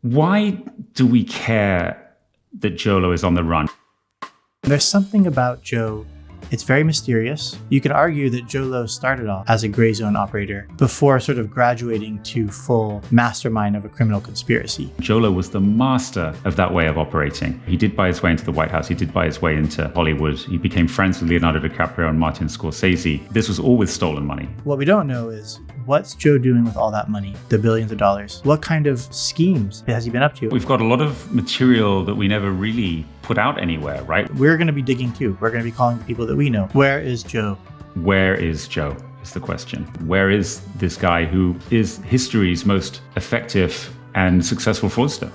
Why do we care that Jho Low is on the run? There's something about Jho. It's very mysterious. You could argue that Jho Low started off as a gray zone operator before sort of graduating to full mastermind of a criminal conspiracy. Jho Low was the master of that way of operating. He did buy his way into the White House. He did buy his way into Hollywood. He became friends with Leonardo DiCaprio and Martin Scorsese. This was all with stolen money. What we don't know is what's Jho doing with all that money, the billions of dollars? What kind of schemes has he been up to? We've got a lot of material that we never really put out anywhere, right? We're going to be digging too. We're going to be calling the people that we know. Where is Jho? Where is Jho is the question. Where is this guy who is history's most effective and successful fraudster?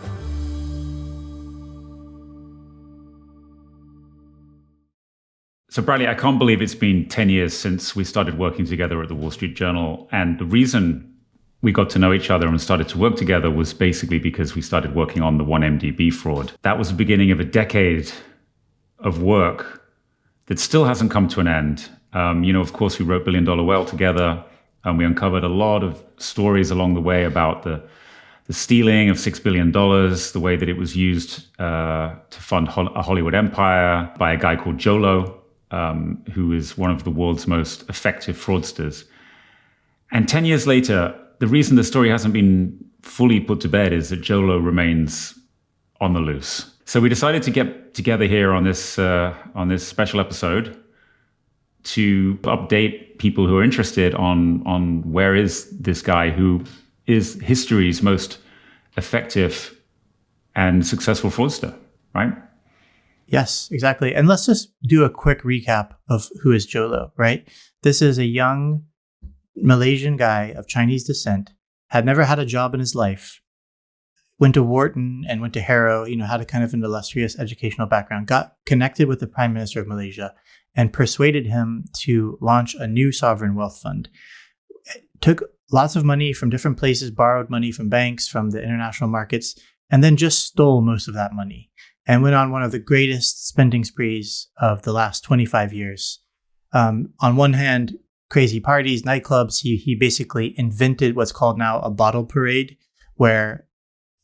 So Bradley, I can't believe it's been 10 years since we started working together at the Wall Street Journal. And the reason we got to know each other and started to work together was basically because we started working on the 1MDB fraud. That was the beginning of a decade of work that still hasn't come to an end. Of course, we wrote Billion Dollar Whale together, and we uncovered a lot of stories along the way about the stealing of $6 billion, the way that it was used to fund a Hollywood empire by a guy called Jho Low, who is one of the world's most effective fraudsters. And 10 years later, the reason the story hasn't been fully put to bed is that Jho Low remains on the loose. So we decided to get together here on this special episode to update people who are interested on where is this guy who is history's most effective and successful fraudster, right? Yes, exactly. And let's just do a quick recap of who is Jho Low, right? This is a young Malaysian guy of Chinese descent, had never had a job in his life, went to Wharton and went to Harrow, had a kind of an illustrious educational background, got connected with the Prime Minister of Malaysia and persuaded him to launch a new sovereign wealth fund. Took lots of money from different places, borrowed money from banks, from the international markets, and then just stole most of that money and went on one of the greatest spending sprees of the last 25 years. On one hand, crazy parties, nightclubs. He basically invented what's called now a bottle parade, where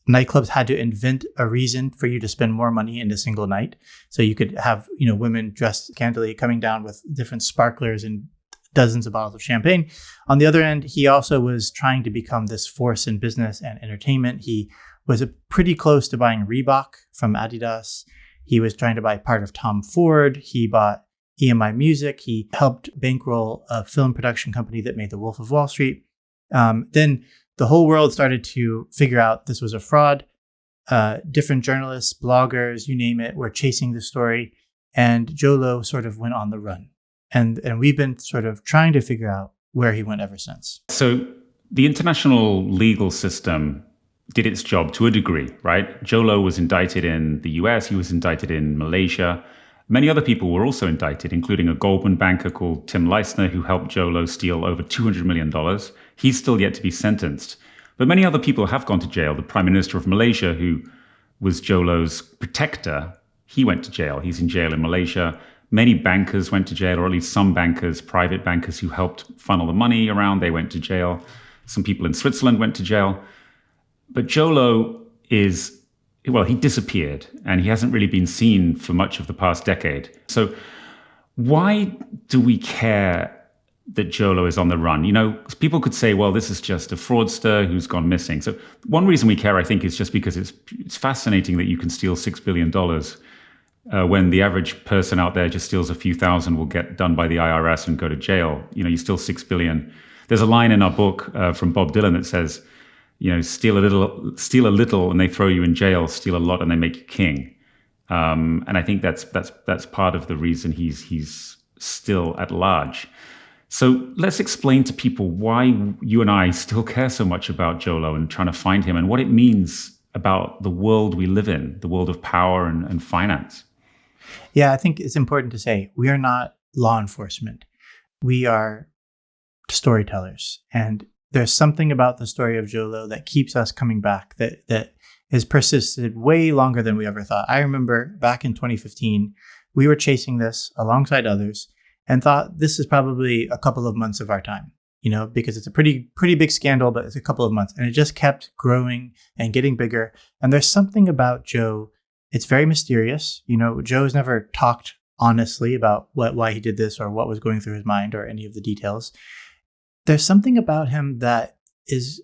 nightclubs had to invent a reason for you to spend more money in a single night. So you could have, women dressed scantily coming down with different sparklers and dozens of bottles of champagne. On the other end, he also was trying to become this force in business and entertainment. He was pretty close to buying Reebok from Adidas. He was trying to buy part of Tom Ford. He bought EMI Music. He helped bankroll a film production company that made The Wolf of Wall Street. Then the whole world started to figure out this was a fraud. Different journalists, bloggers, you name it, were chasing the story. And Jho Low sort of went on the run. And we've been sort of trying to figure out where he went ever since. So the international legal system did its job to a degree, right? Jho Low was indicted in the US. He was indicted in Malaysia. Many other people were also indicted, including a Goldman banker called Tim Leissner, who helped Jho Low steal over $200 million. He's still yet to be sentenced. But many other people have gone to jail. The Prime Minister of Malaysia, who was Jho Low's protector, he went to jail. He's in jail in Malaysia. Many bankers went to jail, or at least some bankers, private bankers who helped funnel the money around, they went to jail. Some people in Switzerland went to jail. But Jho Low he disappeared, and he hasn't really been seen for much of the past decade. So why do we care that Jho Low is on the run? People could say, well, this is just a fraudster who's gone missing. So one reason we care, I think, is just because it's fascinating that you can steal $6 billion when the average person out there just steals a few thousand, will get done by the IRS and go to jail. You steal $6 billion. There's a line in our book from Bob Dylan that says, steal a little and they throw you in jail, steal a lot and they make you king. And I think that's part of the reason he's still at large. So let's explain to people why you and I still care so much about Jho Low and trying to find him, and what it means about the world we live in, the world of power and finance. Yeah, I think it's important to say we are not law enforcement. We are storytellers. And there's something about the story of Jho Low that keeps us coming back, that has persisted way longer than we ever thought. I remember back in 2015, we were chasing this alongside others and thought this is probably a couple of months of our time. because it's a pretty big scandal, but it's a couple of months. And it just kept growing and getting bigger. And there's something about Jho, it's very mysterious. Jho has never talked honestly about why he did this or what was going through his mind or any of the details. There's something about him that is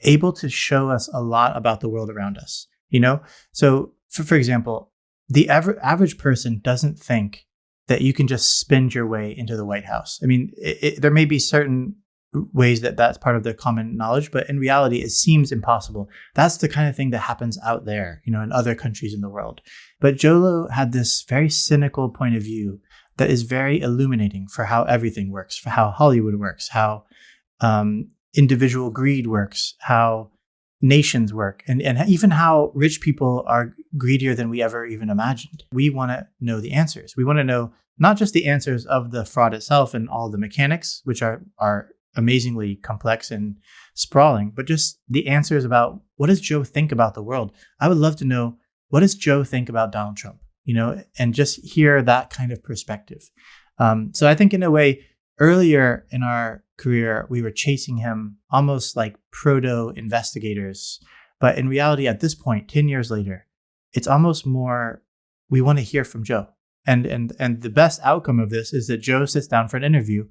able to show us a lot about the world around us, So for example, the average person doesn't think that you can just spend your way into the White House. I mean, there may be certain ways that that's part of the common knowledge, but in reality, it seems impossible. That's the kind of thing that happens out there, in other countries in the world. But Jho Low had this very cynical point of view that is very illuminating for how everything works, for how Hollywood works, how individual greed works, how nations work, and even how rich people are greedier than we ever even imagined. We want to know the answers. We want to know not just the answers of the fraud itself and all the mechanics, which are amazingly complex and sprawling, but just the answers about what does Jho think about the world? I would love to know, what does Jho think about Donald Trump? And just hear that kind of perspective. So I think in a way, earlier in our career, we were chasing him almost like proto-investigators. But in reality, at this point, 10 years later, it's almost more, we want to hear from Jho. And the best outcome of this is that Jho sits down for an interview.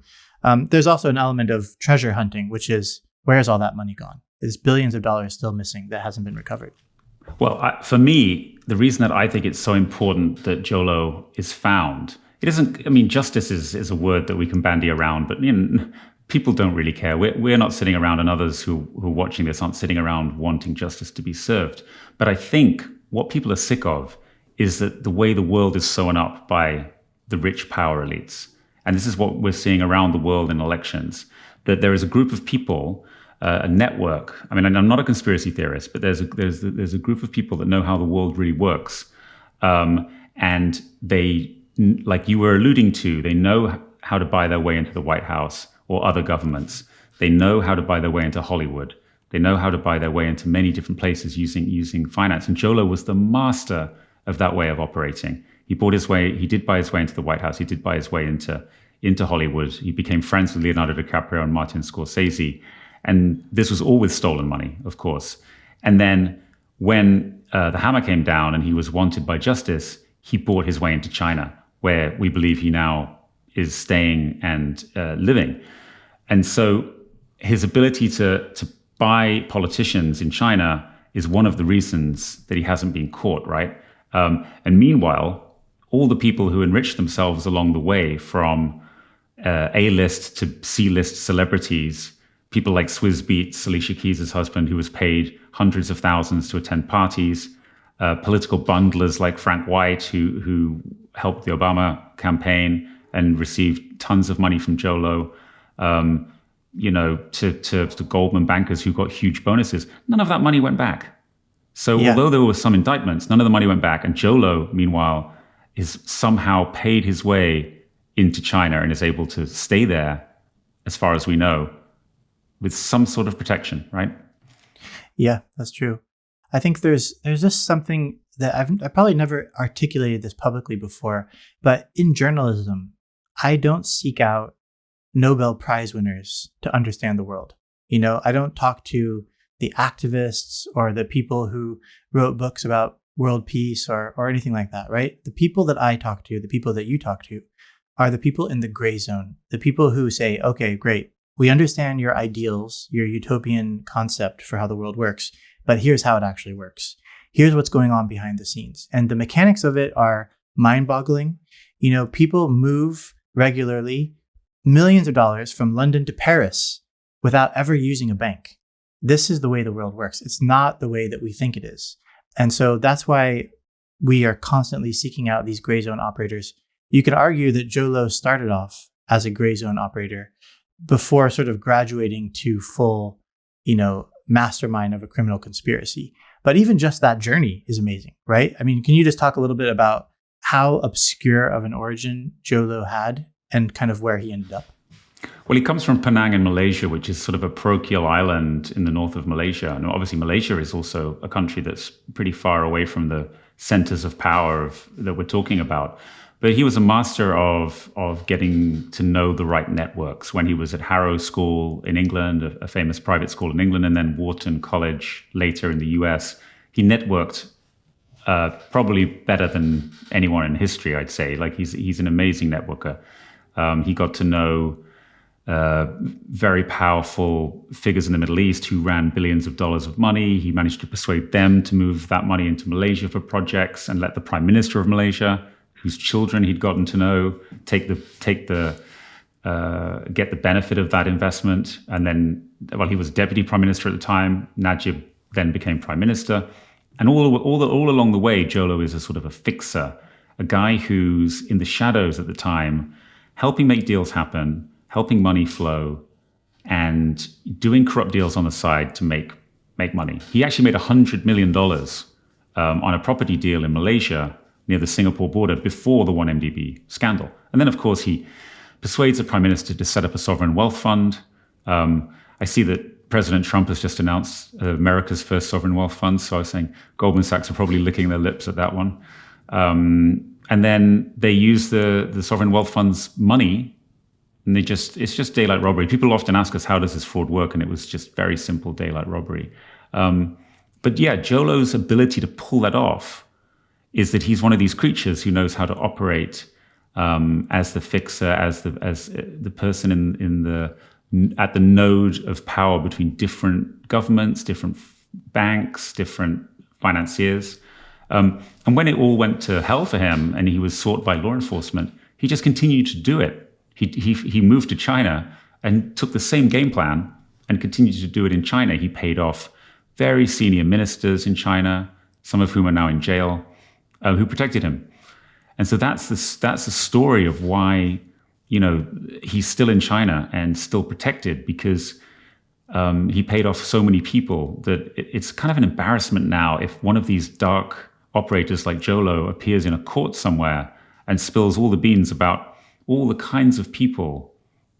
There's also an element of treasure hunting, which is, where's all that money gone? There's billions of dollars still missing that hasn't been recovered. Well, for me, the reason that I think it's so important that Jho Low is found, it isn't, justice is a word that we can bandy around, but people don't really care. We're not sitting around, and others who are watching this aren't sitting around wanting justice to be served. But I think what people are sick of is that the way the world is sewn up by the rich power elites. And this is what we're seeing around the world in elections, that there is a group of people, a network. I'm not a conspiracy theorist, but there's a group of people that know how the world really works. And they, like you were alluding to, they know how to buy their way into the White House or other governments. They know how to buy their way into Hollywood. They know how to buy their way into many different places using finance. And Jho Low was the master of that way of operating. He did buy his way into the White House. He did buy his way into Hollywood. He became friends with Leonardo DiCaprio and Martin Scorsese. And this was all with stolen money, of course. And then when the hammer came down and he was wanted by justice, he bought his way into China, where we believe he now is staying and living. And so his ability to buy politicians in China is one of the reasons that he hasn't been caught, right? And meanwhile, all the people who enriched themselves along the way, from A-list to C-list celebrities, people like Swizz Beatz, Alicia Keys' husband, who was paid hundreds of thousands to attend parties, political bundlers like Frank White, who helped the Obama campaign and received tons of money from Jho Low, to Goldman bankers who got huge bonuses. None of that money went back. So although there were some indictments, none of the money went back. And Jho Low, meanwhile, is somehow paid his way into China and is able to stay there, as far as we know, with some sort of protection, right? Yeah, that's true. I think there's just something that I probably never articulated this publicly before, but in journalism, I don't seek out Nobel Prize winners to understand the world. I don't talk to the activists or the people who wrote books about world peace or anything like that, right? The people that I talk to, the people that you talk to, are the people in the gray zone, the people who say, okay, great, we understand your ideals, your utopian concept for how the world works, but here's how it actually works. Here's what's going on behind the scenes. And the mechanics of it are mind-boggling. People move regularly millions of dollars from London to Paris without ever using a bank. This is the way the world works. It's not the way that we think it is. And so that's why we are constantly seeking out these gray zone operators. You could argue that Jho Low started off as a gray zone operator before sort of graduating to full, mastermind of a criminal conspiracy. But even just that journey is amazing, right? Can you just talk a little bit about how obscure of an origin Jho Low had and kind of where he ended up? Well, he comes from Penang in Malaysia, which is sort of a parochial island in the north of Malaysia. And obviously, Malaysia is also a country that's pretty far away from the centers of power that we're talking about. But he was a master of getting to know the right networks. When he was at Harrow School in England, a famous private school in England, and then Wharton College later in the US, he networked probably better than anyone in history, I'd say. Like he's an amazing networker. He got to know very powerful figures in the Middle East who ran billions of dollars of money. He managed to persuade them to move that money into Malaysia for projects, and let the Prime Minister of Malaysia, whose children he'd gotten to know, get the benefit of that investment. And then, well, he was Deputy Prime Minister at the time. Najib then became Prime Minister. And all along the way, Jho Low is a sort of a fixer, a guy who's in the shadows at the time, helping make deals happen, helping money flow, and doing corrupt deals on the side to make money. He actually made $100 million on a property deal in Malaysia near the Singapore border before the 1MDB scandal. And then, of course, he persuades the Prime Minister to set up a sovereign wealth fund. I see that President Trump has just announced America's first sovereign wealth fund. So I was saying Goldman Sachs are probably licking their lips at that one. And then they use the sovereign wealth fund's money, and it's just daylight robbery. People often ask us, how does this fraud work? And it was just very simple daylight robbery. But yeah, Jho Low's ability to pull that off is that he's one of these creatures who knows how to operate as the fixer, as the person at the node of power between different governments, different banks, different financiers. And when it all went to hell for him and he was sought by law enforcement, he just continued to do it. He moved to China and took the same game plan and continued to do it in China. He paid off very senior ministers in China, some of whom are now in jail, who protected him. And so that's the story of why, he's still in China and still protected, because he paid off so many people that it's kind of an embarrassment now if one of these dark operators like Jho Low appears in a court somewhere and spills all the beans about all the kinds of people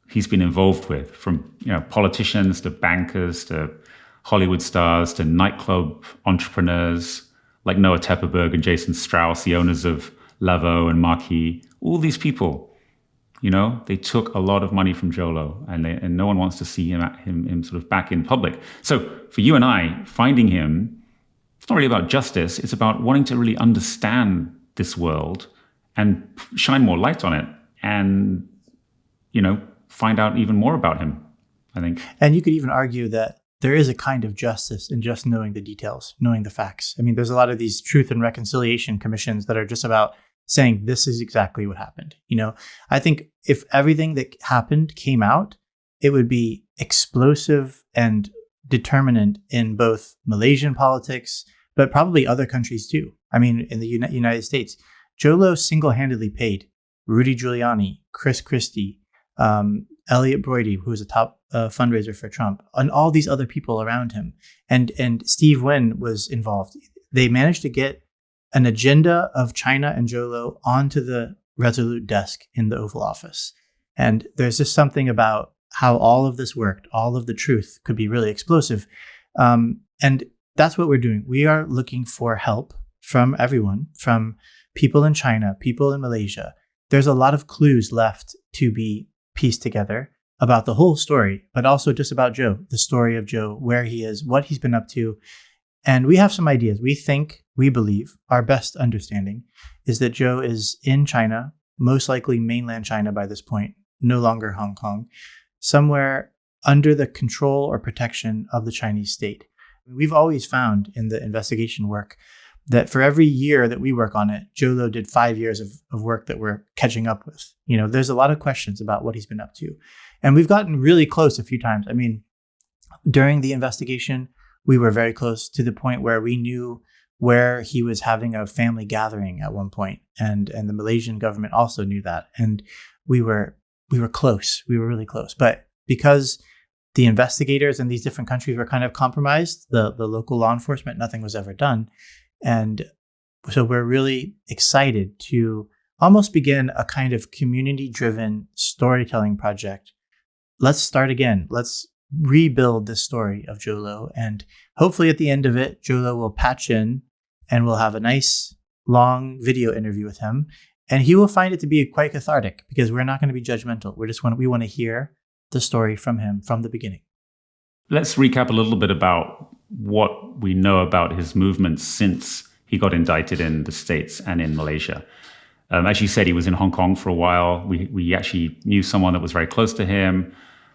he's been involved with, from politicians to bankers to Hollywood stars to nightclub entrepreneurs like Noah Tepperberg and Jason Strauss, the owners of Lavo and Marquee. All these people, they took a lot of money from Jho Low, and no one wants to see him sort of back in public. So for you and I, finding him, it's not really about justice. It's about wanting to really understand this world and shine more light on it, and find out even more about him, I think. And you could even argue that there is a kind of justice in just knowing the details, knowing the facts. I mean, there's a lot of these truth and reconciliation commissions that are just about saying this is exactly what happened. I think if everything that happened came out, it would be explosive and determinant in both Malaysian politics, but probably other countries too. I mean, in the United States, Jho Low single-handedly paid Rudy Giuliani, Chris Christie, Elliot Broidy, who was a top fundraiser for Trump, and all these other people around him. And Steve Wynn was involved. They managed to get an agenda of China and Jho Low onto the Resolute desk in the Oval Office. And there's just something about how all of this worked, all of the truth could be really explosive. And that's what we're doing. We are looking for help from everyone, from people in China, people in Malaysia. There's a lot of clues left to be pieced together about the whole story, but also just about Jho, the story of Jho, where he is, what he's been up to. And we have some ideas. We believe, our best understanding is that Jho is in China, most likely mainland China by this point, no longer Hong Kong, somewhere under the control or protection of the Chinese state. We've always found in the investigation work that for every year that we work on it, Jho Low did 5 years of work that we're catching up with. There's a lot of questions about what he's been up to. And we've gotten really close a few times. I mean, during the investigation, we were very close to the point where we knew where he was having a family gathering at one point. And the Malaysian government also knew that. And we were close. We were really close. But because the investigators in these different countries were kind of compromised, the local law enforcement, nothing was ever done. And so we're really excited to almost begin a kind of community-driven storytelling project. Let's start again. Let's rebuild this story of Jho Low. And hopefully at the end of it, Jho Low will patch in and we'll have a nice long video interview with him. And he will find it to be quite cathartic because we're not going to be judgmental. We want to hear the story from him from the beginning. Let's recap a little bit about what we know about his movements since he got indicted in the States and in Malaysia. As you said, he was in Hong Kong for a while. We actually knew someone that was very close to him.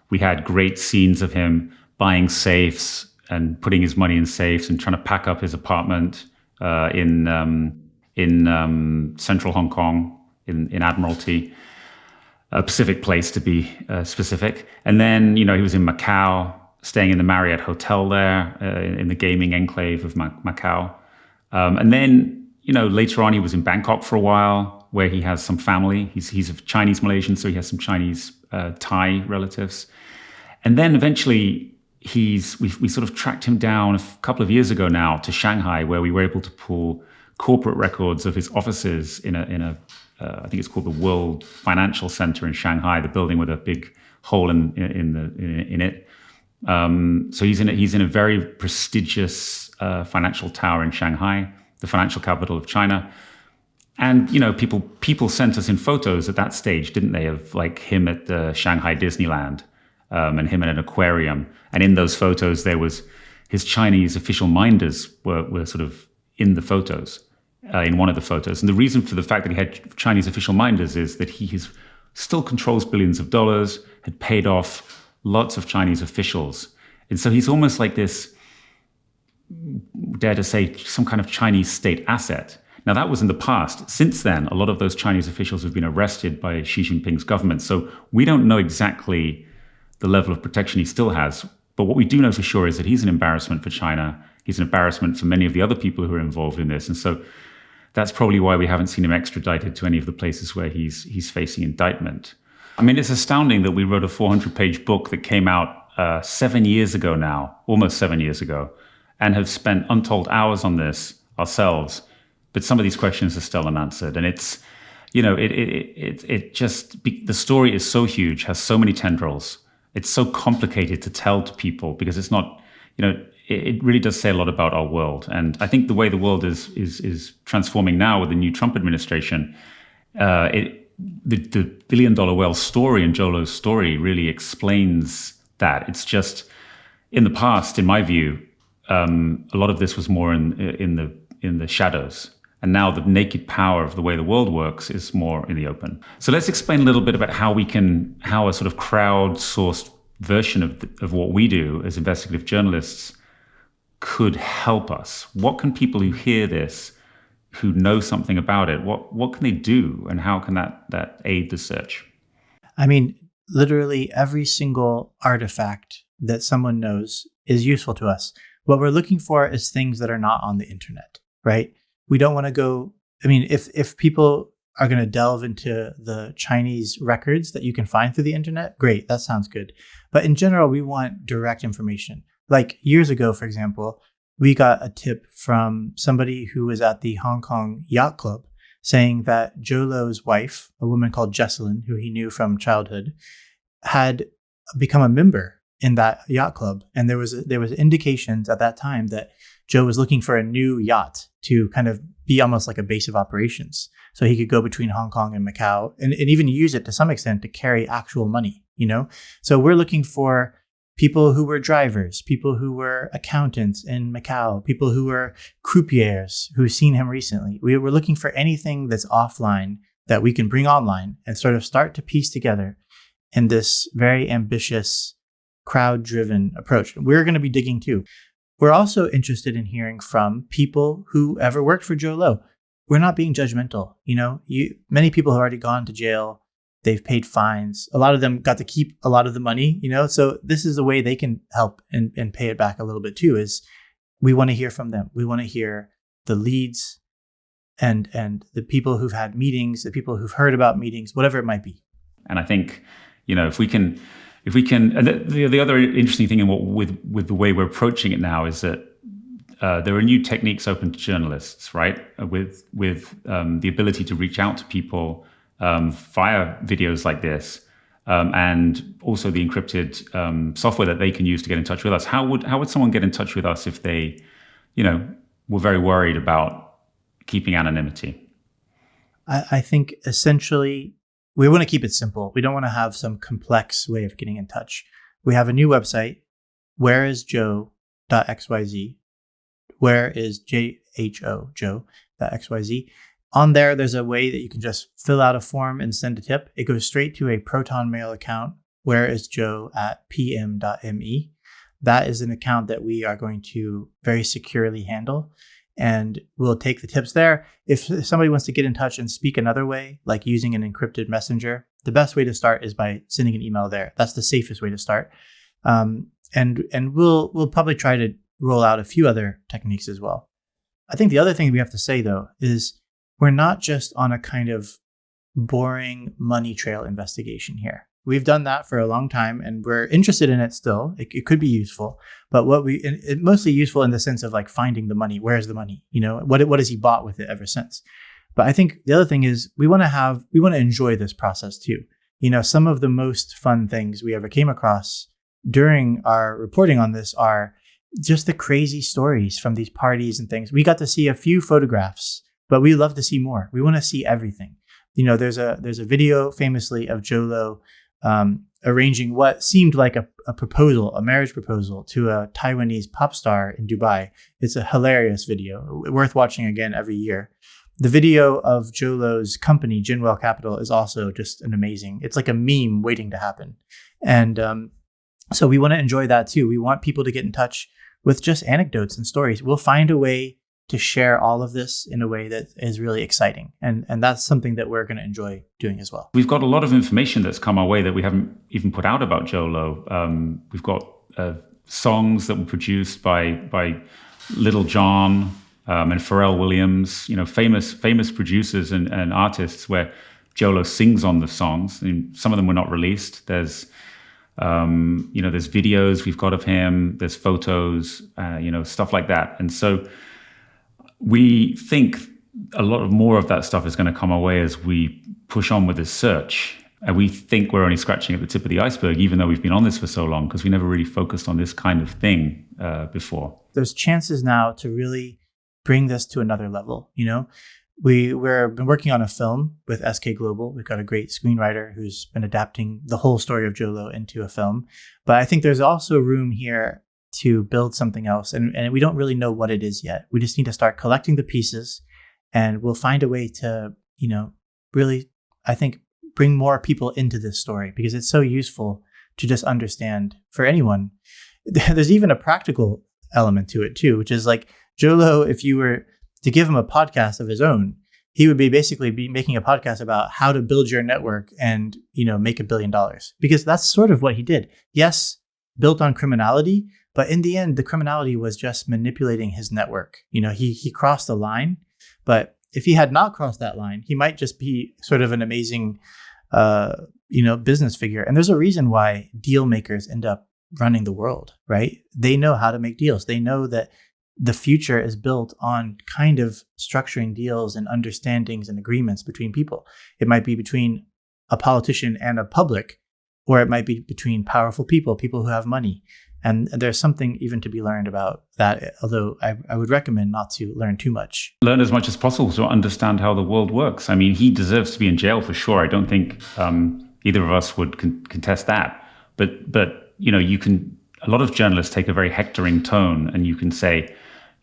We had great scenes of him buying safes and putting his money in safes and trying to pack up his apartment in central Hong Kong, in Admiralty, Pacific Place to be specific. And then, he was in Macau, staying in the Marriott Hotel there, in the gaming enclave of Macau. And then, later on, he was in Bangkok for a while, where he has some family. He's of Chinese Malaysian, so he has some Chinese Thai relatives. And then eventually, we sort of tracked him down a couple of years ago now to Shanghai, where we were able to pull corporate records of his offices in a I think it's called the World Financial Center in Shanghai, the building with a big hole in it. So he's in a very prestigious financial tower in Shanghai, the financial capital of China. And people sent us in photos at that stage, didn't they, of like him at the Shanghai Disneyland and him in an aquarium. And in those photos, there was his Chinese official minders were sort of in the photos. In one of the photos. And the reason for the fact that he had Chinese official minders is that he still controls billions of dollars, had paid off lots of Chinese officials. And so he's almost like this, dare to say, some kind of Chinese state asset. Now, that was in the past. Since then, a lot of those Chinese officials have been arrested by Xi Jinping's government. So we don't know exactly the level of protection he still has. But what we do know for sure is that he's an embarrassment for China. He's an embarrassment for many of the other people who are involved in this. And so that's probably why we haven't seen him extradited to any of the places where he's facing indictment. I mean, it's astounding that we wrote a 400-page book that came out 7 years ago now, almost 7 years ago, and have spent untold hours on this ourselves. But some of these questions are still unanswered. And it's, the story is so huge, has so many tendrils. It's so complicated to tell to people because it's not, it really does say a lot about our world. And I think the way the world is transforming now with the new Trump administration, the $1 billion whale story and Jho Low's story really explains that. It's just, in the past, in my view, a lot of this was more in the shadows. And now the naked power of the way the world works is more in the open. So let's explain a little bit about how a sort of crowdsourced version of what we do as investigative journalists could help us. What can people who hear this, who know something about it, what can they do, and how can that aid the search? I mean, literally every single artifact that someone knows is useful to us. What we're looking for is things that are not on the internet, right? We don't want to go, if people are going to delve into the Chinese records that you can find through the internet, great, that sounds good. But in general, we want direct information. Like years ago, for example, we got a tip from somebody who was at the Hong Kong Yacht Club saying that Jho Low's wife, a woman called Jessalyn, who he knew from childhood, had become a member in that yacht club. And there was indications at that time that Jho was looking for a new yacht to kind of be almost like a base of operations. So he could go between Hong Kong and Macau and even use it to some extent to carry actual money, So we're looking for people who were drivers, people who were accountants in Macau, people who were croupiers who've seen him recently. We were looking for anything that's offline that we can bring online and sort of start to piece together in this very ambitious, crowd-driven approach. We're going to be digging too. We're also interested in hearing from people who ever worked for Jho Low. We're not being judgmental. Many people have already gone to jail. They've paid fines. A lot of them got to keep a lot of the money, so this is a way they can help and pay it back a little bit too, is we want to hear from them. We want to hear the leads and the people who've had meetings, the people who've heard about meetings, whatever it might be. And I think, if we can, and the other interesting thing with the way we're approaching it now is that there are new techniques open to journalists, right? With the ability to reach out to people via videos like this, and also the encrypted software that they can use to get in touch with us. How would someone get in touch with us if they, were very worried about keeping anonymity? I think essentially we want to keep it simple. We don't want to have some complex way of getting in touch. We have a new website, whereisjho.xyz, whereisjho.xyz. On there's a way that you can just fill out a form and send a tip. It goes straight to a Proton Mail account, whereisjho@pm.me. That is an account that we are going to very securely handle, and we'll take the tips there. If somebody wants to get in touch and speak another way, like using an encrypted messenger, the best way to start is by sending an email there. That's the safest way to start. And we'll probably try to roll out a few other techniques as well. I think the other thing we have to say, though, is we're not just on a kind of boring money trail investigation here. We've done that for a long time, and we're interested in it still. It could be useful, but it's mostly useful in the sense of like finding the money. Where's the money? What has he bought with it ever since? But I think the other thing is we want to enjoy this process too. Some of the most fun things we ever came across during our reporting on this are just the crazy stories from these parties and things. We got to see a few photographs, but we love to see more. We want to see everything. There's a video famously of Jho Low arranging what seemed like a marriage proposal to a Taiwanese pop star in Dubai. It's a hilarious video, worth watching again every year. The video of Jho Low's company, Jinwell Capital, is also just it's like a meme waiting to happen. And so we want to enjoy that too. We want people to get in touch with just anecdotes and stories. We'll find a way to share all of this in a way that is really exciting. And that's something that we're going to enjoy doing as well. We've got a lot of information that's come our way that we haven't even put out about Jho Low. We've got songs that were produced by Little John and Pharrell Williams, famous producers and artists where Jho Low sings on the songs. And some of them were not released. There's videos we've got of him, there's photos, stuff like that. And so we think a lot more of that stuff is going to come our way as we push on with this search. And we think we're only scratching at the tip of the iceberg, even though we've been on this for so long, because we never really focused on this kind of thing before. There's chances now to really bring this to another level. We've been working on a film with SK Global. We've got a great screenwriter who's been adapting the whole story of Jho Low into a film. But I think there's also room here to build something else. And we don't really know what it is yet. We just need to start collecting the pieces, and we'll find a way to, really, I think, bring more people into this story, because it's so useful to just understand for anyone. There's even a practical element to it too, which is like Jho Low, if you were to give him a podcast of his own, he would be making a podcast about how to build your network and, make $1 billion, because that's sort of what he did. Yes, built on criminality, but in the end, the criminality was just manipulating his network. He crossed the line, but if he had not crossed that line, he might just be sort of an amazing, business figure. And there's a reason why deal makers end up running the world, right? They know how to make deals. They know that the future is built on kind of structuring deals and understandings and agreements between people. It might be between a politician and a public, or it might be between powerful people who have money. And there's something even to be learned about that, although I would recommend not to learn too much. Learn as much as possible to understand how the world works. I mean, he deserves to be in jail for sure. I don't think either of us would contest that. But you can. A lot of journalists take a very hectoring tone, and you can say,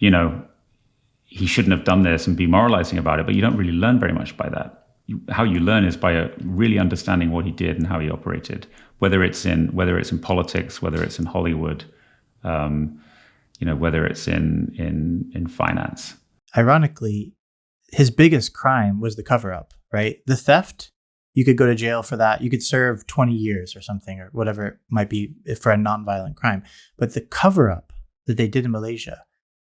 he shouldn't have done this and be moralizing about it. But you don't really learn very much by that. How you learn is by really understanding what he did and how he operated. Whether it's in politics, whether it's in Hollywood, whether it's in finance. Ironically, his biggest crime was the cover-up, right? The theft, you could go to jail for that. You could serve 20 years or something, or whatever it might be for a nonviolent crime. But the cover-up that they did in Malaysia,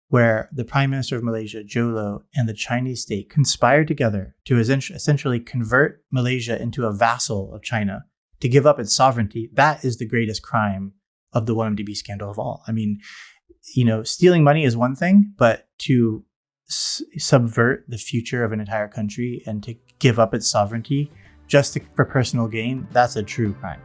where the Prime Minister of Malaysia, Jho Low, and the Chinese state conspired together to essentially convert Malaysia into a vassal of China, to give up its sovereignty, that is the greatest crime of the 1MDB scandal of all. I mean, stealing money is one thing, but to subvert the future of an entire country and to give up its sovereignty just for personal gain, that's a true crime.